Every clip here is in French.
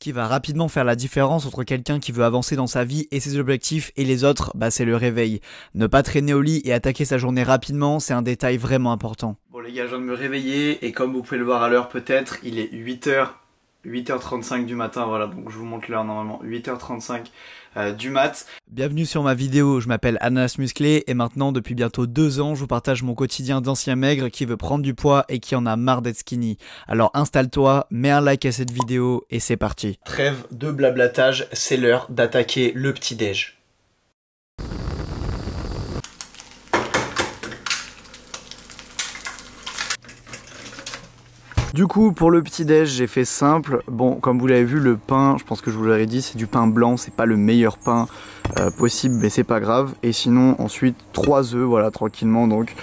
qui va rapidement faire la différence entre quelqu'un qui veut avancer dans sa vie et ses objectifs et les autres, bah c'est le réveil. Ne pas traîner au lit et attaquer sa journée rapidement, c'est un détail vraiment important. Bon les gars, je viens de me réveiller et comme vous pouvez le voir à l'heure peut-être, il est 8h35 du matin, voilà, donc je vous montre l'heure normalement, 8h35 du mat. Bienvenue sur ma vidéo, je m'appelle Ananas Musclé et maintenant depuis bientôt 2 ans je vous partage mon quotidien d'ancien maigre qui veut prendre du poids et qui en a marre d'être skinny. Alors installe-toi, mets un like à cette vidéo et c'est parti. Trêve de blablatage, c'est l'heure d'attaquer le petit-déj. Du coup pour le petit déj j'ai fait simple, bon comme vous l'avez vu le pain, je pense que je vous l'avais dit, c'est du pain blanc, c'est pas le meilleur pain possible mais c'est pas grave. Et sinon ensuite 3 œufs, voilà tranquillement donc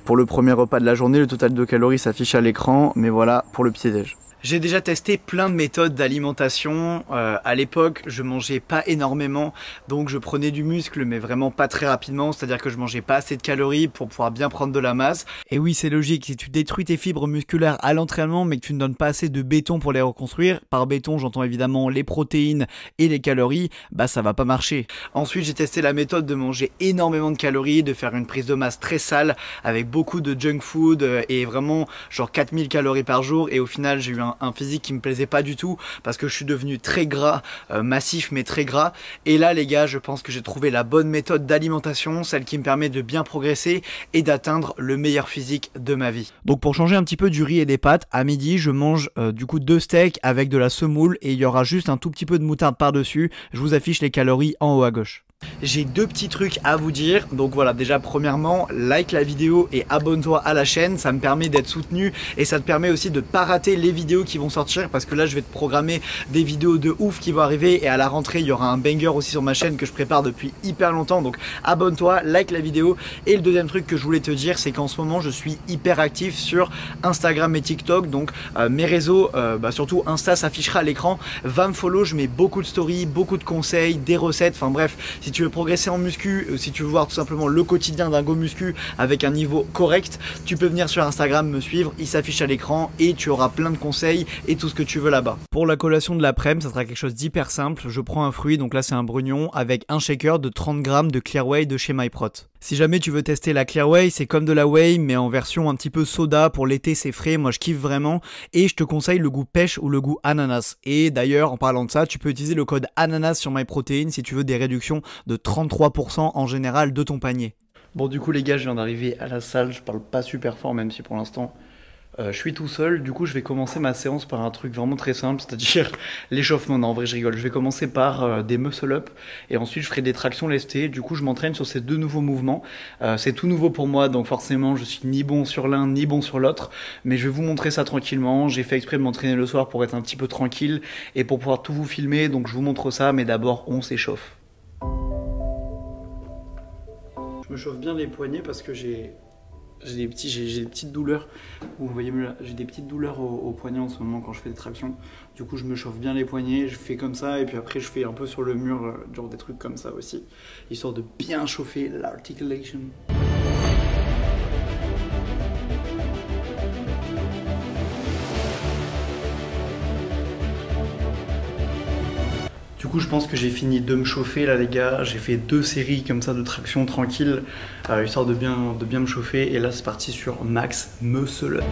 pour le premier repas de la journée, le total de calories s'affiche à l'écran, mais voilà pour le petit déj. J'ai déjà testé plein de méthodes d'alimentation, à l'époque je mangeais pas énormément donc je prenais du muscle mais vraiment pas très rapidement, c'est à dire que je mangeais pas assez de calories pour pouvoir bien prendre de la masse. Et oui c'est logique, si tu détruis tes fibres musculaires à l'entraînement mais que tu ne donnes pas assez de béton pour les reconstruire, par béton j'entends évidemment les protéines et les calories, bah ça va pas marcher. Ensuite j'ai testé la méthode de manger énormément de calories, de faire une prise de masse très sale avec beaucoup de junk food et vraiment genre 4000 calories par jour, et au final j'ai eu un physique qui me plaisait pas du tout parce que je suis devenu très gras, massif mais très gras. Et là les gars je pense que j'ai trouvé la bonne méthode d'alimentation, celle qui me permet de bien progresser et d'atteindre le meilleur physique de ma vie. Donc pour changer un petit peu du riz et des pâtes, à midi je mange du coup 2 steaks avec de la semoule et il y aura juste un tout petit peu de moutarde par dessus. Je vous affiche les calories en haut à gauche. J'ai 2 petits trucs à vous dire, donc voilà, déjà premièrement like la vidéo et abonne-toi à la chaîne, ça me permet d'être soutenu et ça te permet aussi de pas rater les vidéos qui vont sortir, parce que là je vais te programmer des vidéos de ouf qui vont arriver et à la rentrée il y aura un banger aussi sur ma chaîne que je prépare depuis hyper longtemps, donc abonne-toi, like la vidéo. Et le deuxième truc que je voulais te dire, c'est qu'en ce moment je suis hyper actif sur Instagram et TikTok, donc mes réseaux, surtout Insta s'affichera à l'écran, va me follow, je mets beaucoup de stories, beaucoup de conseils, des recettes, enfin bref, si tu veux progresser en muscu, si tu veux voir tout simplement le quotidien d'un go muscu avec un niveau correct, tu peux venir sur Instagram me suivre, il s'affiche à l'écran et tu auras plein de conseils et tout ce que tu veux là-bas. Pour la collation de l'après-midi, ça sera quelque chose d'hyper simple. Je prends un fruit, donc là c'est un brugnon, avec un shaker de 30 grammes de Clear Whey de chez MyProt. Si jamais tu veux tester la Clear Whey, c'est comme de la whey mais en version un petit peu soda, pour l'été c'est frais, moi je kiffe vraiment, et je te conseille le goût pêche ou le goût ananas. Et d'ailleurs en parlant de ça, tu peux utiliser le code ananas sur MyProtein si tu veux des réductions de 33% en général de ton panier. Bon du coup les gars, je viens d'arriver à la salle, je parle pas super fort même si pour l'instant je suis tout seul. Du coup je vais commencer ma séance par un truc vraiment très simple, c'est-à-dire l'échauffement. Non en vrai je rigole, je vais commencer par des muscle up et ensuite je ferai des tractions lestées. Du coup je m'entraîne sur ces 2 nouveaux mouvements, c'est tout nouveau pour moi donc forcément je suis ni bon sur l'un ni bon sur l'autre, mais je vais vous montrer ça tranquillement. J'ai fait exprès de m'entraîner le soir pour être un petit peu tranquille et pour pouvoir tout vous filmer, donc je vous montre ça, mais d'abord on s'échauffe. Je me chauffe bien les poignets parce que j'ai des petites douleurs. Vous voyez là, j'ai des petites douleurs au poignet en ce moment quand je fais des tractions. Du coup je me chauffe bien les poignets, je fais comme ça et puis après je fais un peu sur le mur, genre des trucs comme ça aussi, histoire de bien chauffer l'articulation. Du coup je pense que j'ai fini de me chauffer là les gars, j'ai fait 2 séries comme ça de traction tranquille, histoire de bien me chauffer, et là c'est parti sur max muscle.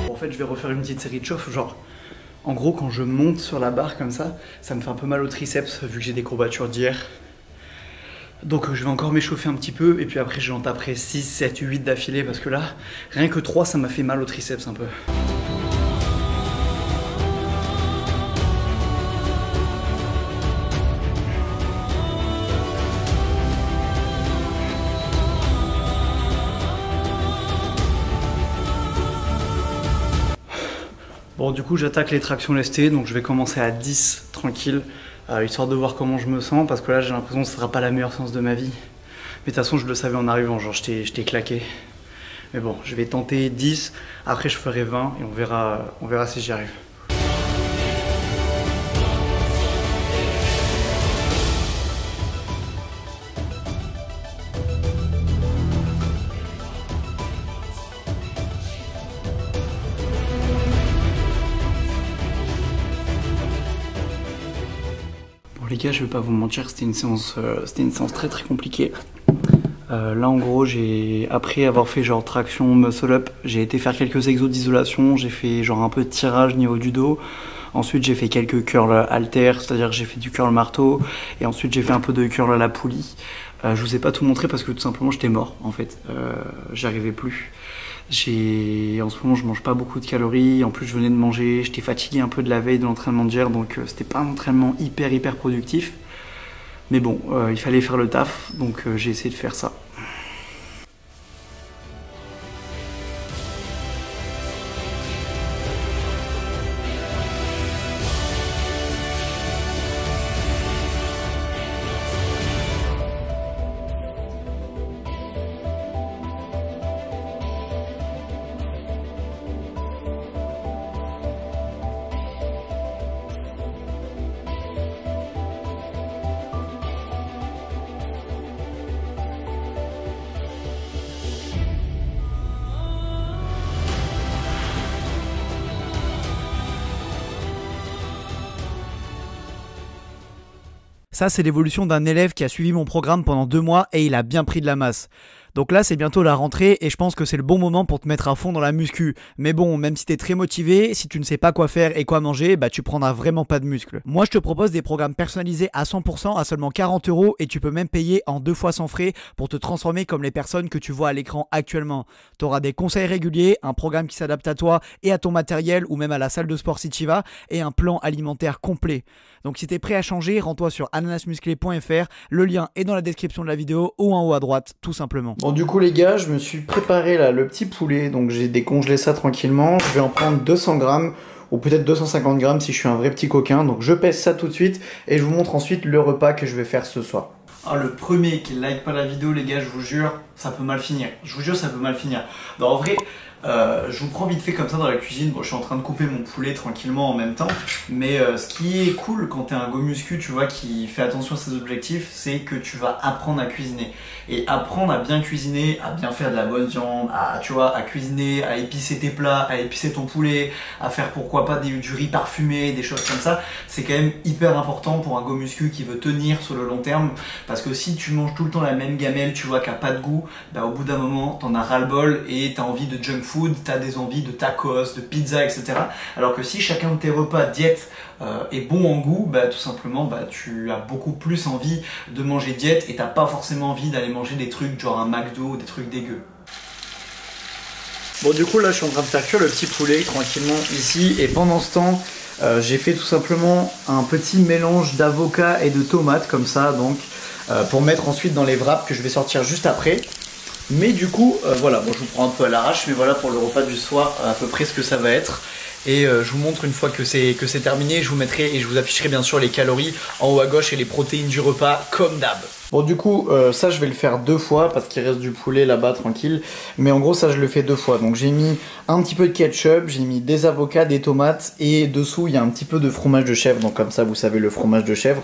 Bon, en fait je vais refaire une petite série de chauffe, genre en gros quand je monte sur la barre comme ça me fait un peu mal au triceps vu que j'ai des courbatures d'hier. Donc je vais encore m'échauffer un petit peu et puis après j'en taperai 6, 7, 8 d'affilée parce que là, rien que 3 ça m'a fait mal au triceps un peu. Bon du coup j'attaque les tractions lestées, donc je vais commencer à 10 tranquille. Histoire de voir comment je me sens, parce que là j'ai l'impression que ce sera pas la meilleure séance de ma vie. Mais de toute façon je le savais en arrivant, genre je t'ai claqué. Mais bon, je vais tenter 10, après je ferai 20 et on verra si j'y arrive. les gars, je vais pas vous mentir, c'était une séance très très compliquée. Là en gros, après avoir fait genre traction, muscle up, j'ai été faire quelques exos d'isolation, j'ai fait genre un peu de tirage au niveau du dos. Ensuite j'ai fait quelques curls halter, c'est-à-dire que j'ai fait du curl marteau. Et ensuite j'ai fait un peu de curl à la poulie. Je vous ai pas tout montré parce que tout simplement j'étais mort en fait, j'arrivais plus. En ce moment je mange pas beaucoup de calories, en plus je venais de manger, j'étais fatigué un peu de la veille de l'entraînement d'hier, donc c'était pas un entraînement hyper productif. Mais bon, il fallait faire le taf, donc j'ai essayé de faire ça. Ça, c'est l'évolution d'un élève qui a suivi mon programme pendant 2 mois et il a bien pris de la masse. Donc là, c'est bientôt la rentrée et je pense que c'est le bon moment pour te mettre à fond dans la muscu. Mais bon, même si t'es très motivé, si tu ne sais pas quoi faire et quoi manger, bah tu prendras vraiment pas de muscles. Moi, je te propose des programmes personnalisés à 100% à seulement 40 € et tu peux même payer en 2 fois sans frais pour te transformer comme les personnes que tu vois à l'écran actuellement. Tu auras des conseils réguliers, un programme qui s'adapte à toi et à ton matériel ou même à la salle de sport si tu y vas et un plan alimentaire complet. Donc si t'es prêt à changer, rends-toi sur ananasmusclé.fr, le lien est dans la description de la vidéo ou en haut à droite, tout simplement. Bon du coup les gars, je me suis préparé là le petit poulet, donc j'ai décongelé ça tranquillement. Je vais en prendre 200 grammes ou peut-être 250 grammes si je suis un vrai petit coquin. Donc je pèse ça tout de suite et je vous montre ensuite le repas que je vais faire ce soir. Ah, le premier qui like pas la vidéo les gars, je vous jure, ça peut mal finir. Je vous jure, ça peut mal finir. Non, en vrai, je vous prends vite fait comme ça dans la cuisine. Bon, je suis en train de couper mon poulet tranquillement en même temps. Mais ce qui est cool quand t'es un go muscu, tu vois, qui fait attention à ses objectifs, c'est que tu vas apprendre à cuisiner. Et apprendre à bien cuisiner, à bien faire de la bonne viande, tu vois, à cuisiner, à épicer tes plats, à épicer ton poulet, à faire pourquoi pas du riz parfumé, des choses comme ça, c'est quand même hyper important pour un go muscu qui veut tenir sur le long terme. Parce que si tu manges tout le temps la même gamelle, tu vois, qui a pas de goût, bah au bout d'un moment, t'en as ras-le-bol et t'as envie de junk food, t'as des envies de tacos, de pizza, etc. Alors que si chacun de tes repas diète est bon en goût, bah tout simplement, bah tu as beaucoup plus envie de manger diète et t'as pas forcément envie d'aller manger des trucs genre un McDo ou des trucs dégueux. Bon du coup là je suis en train de faire cuire le petit poulet tranquillement ici et pendant ce temps j'ai fait tout simplement un petit mélange d'avocat et de tomates comme ça donc pour mettre ensuite dans les wraps que je vais sortir juste après. Mais du coup voilà, bon je vous prends un peu à l'arrache mais voilà pour le repas du soir à peu près ce que ça va être. Et je vous montre une fois que c'est terminé, je vous mettrai et je vous afficherai bien sûr les calories en haut à gauche et les protéines du repas comme d'hab. Bon du coup ça je vais le faire 2 fois parce qu'il reste du poulet là-bas tranquille. Mais en gros ça je le fais 2 fois. Donc j'ai mis un petit peu de ketchup, j'ai mis des avocats, des tomates et dessous il y a un petit peu de fromage de chèvre. Donc comme ça vous savez le fromage de chèvre.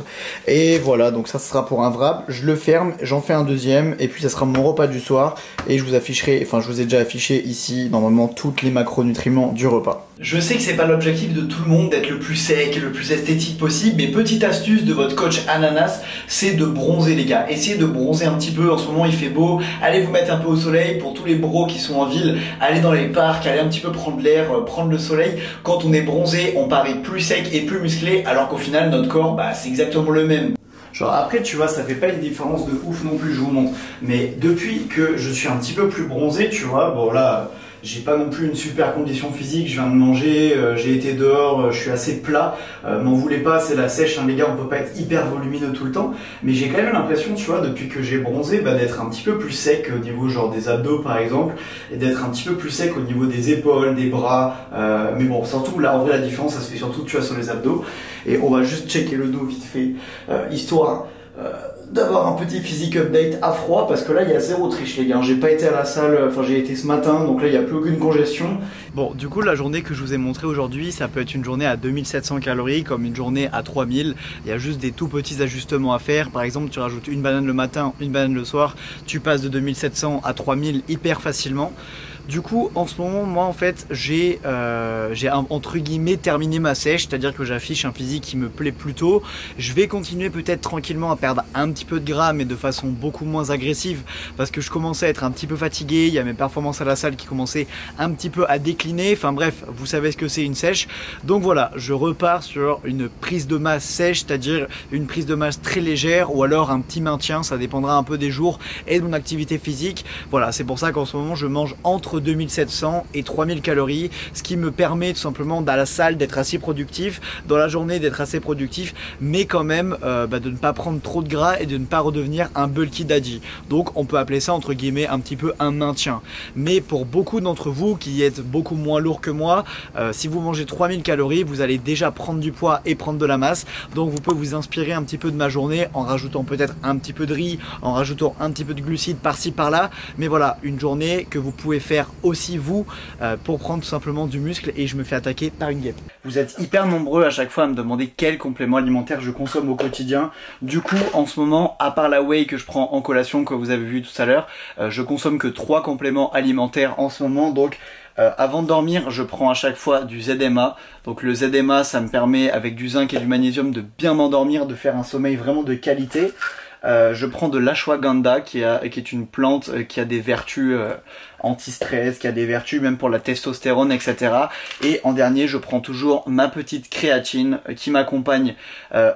Et voilà donc ça sera pour un wrap. Je le ferme, j'en fais un deuxième et puis ça sera mon repas du soir. Et je vous afficherai, enfin je vous ai déjà affiché ici normalement toutes les macronutriments du repas. Je sais que c'est pas l'objectif de tout le monde d'être le plus sec et le plus esthétique possible, mais petite astuce de votre coach Ananas, c'est de bronzer les gars. Essayez de bronzer un petit peu, en ce moment il fait beau, allez vous mettre un peu au soleil. Pour tous les bros qui sont en ville, allez dans les parcs, allez un petit peu prendre l'air, prendre le soleil. Quand on est bronzé, on paraît plus sec et plus musclé, alors qu'au final notre corps, bah, c'est exactement le même. Genre après tu vois ça fait pas une différence de ouf non plus, je vous montre. Mais depuis que je suis un petit peu plus bronzé, tu vois, bon là j'ai pas non plus une super condition physique, je viens de manger, j'ai été dehors, je suis assez plat, m'en voulez pas, c'est la sèche hein, les gars, on peut pas être hyper volumineux tout le temps, mais j'ai quand même l'impression tu vois depuis que j'ai bronzé bah, d'être un petit peu plus sec au niveau genre des abdos par exemple, et d'être un petit peu plus sec au niveau des épaules, des bras, mais bon surtout là en vrai la différence ça se fait surtout tu vois sur les abdos, et on va juste checker le dos vite fait, histoire d'avoir un petit physique update à froid parce que là il y a zéro triche les gars, j'ai pas été à la salle, enfin j'ai été ce matin donc là il n'y a plus aucune congestion. Bon du coup la journée que je vous ai montré aujourd'hui ça peut être une journée à 2700 calories comme une journée à 3000, il y a juste des tout petits ajustements à faire. Par exemple tu rajoutes une banane le matin, une banane le soir, tu passes de 2700 à 3000 hyper facilement. Du coup en ce moment moi en fait j'ai entre guillemets terminé ma sèche, c'est-à-dire que j'affiche un physique qui me plaît plutôt. Je vais continuer peut-être tranquillement à perdre un petit peu de gras mais de façon beaucoup moins agressive parce que je commençais à être un petit peu fatigué, il y a mes performances à la salle qui commençaient un petit peu à décliner, enfin bref, vous savez ce que c'est une sèche. Donc voilà, je repars sur une prise de masse sèche, c'est-à-dire une prise de masse très légère ou alors un petit maintien, ça dépendra un peu des jours et de mon activité physique. Voilà, c'est pour ça qu'en ce moment je mange entre 2700 et 3000 calories, ce qui me permet tout simplement dans la salle d'être assez productif, dans la journée d'être assez productif, mais quand même de ne pas prendre trop de gras et de ne pas redevenir un bulky daddy. Donc on peut appeler ça entre guillemets un petit peu un maintien. Mais pour beaucoup d'entre vous qui êtes beaucoup moins lourd que moi, si vous mangez 3000 calories, vous allez déjà prendre du poids et prendre de la masse. Donc vous pouvez vous inspirer un petit peu de ma journée en rajoutant peut-être un petit peu de riz, en rajoutant un petit peu de glucides par-ci par-là. Mais voilà, une journée que vous pouvez faire aussi vous pour prendre tout simplement du muscle. Et je me fais attaquer par une guêpe. Vous êtes hyper nombreux à chaque fois à me demander quel complément alimentaire je consomme au quotidien. Du coup en ce moment, à part la whey que je prends en collation que vous avez vu tout à l'heure, je consomme que 3 compléments alimentaires en ce moment. Donc avant de dormir, je prends à chaque fois du ZMA. Donc le ZMA, ça me permet avec du zinc et du magnésium de bien m'endormir, de faire un sommeil vraiment de qualité. Je prends de l'ashwagandha qui est une plante qui a des vertus anti-stress, qui a des vertus même pour la testostérone, etc. Et en dernier, je prends toujours ma petite créatine qui m'accompagne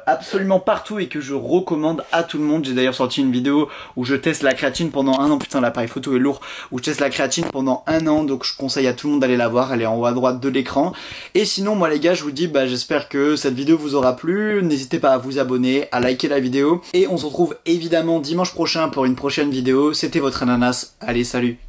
absolument partout et que je recommande à tout le monde. J'ai d'ailleurs sorti une vidéo où je teste la créatine pendant 1 an. Putain, l'appareil photo est lourd. Où je teste la créatine pendant 1 an. Donc je conseille à tout le monde d'aller la voir. Elle est en haut à droite de l'écran. Et sinon, moi les gars, je vous dis, j'espère que cette vidéo vous aura plu. N'hésitez pas à vous abonner, à liker la vidéo. Et on se retrouve évidemment dimanche prochain pour une prochaine vidéo. C'était votre ananas. Allez, salut!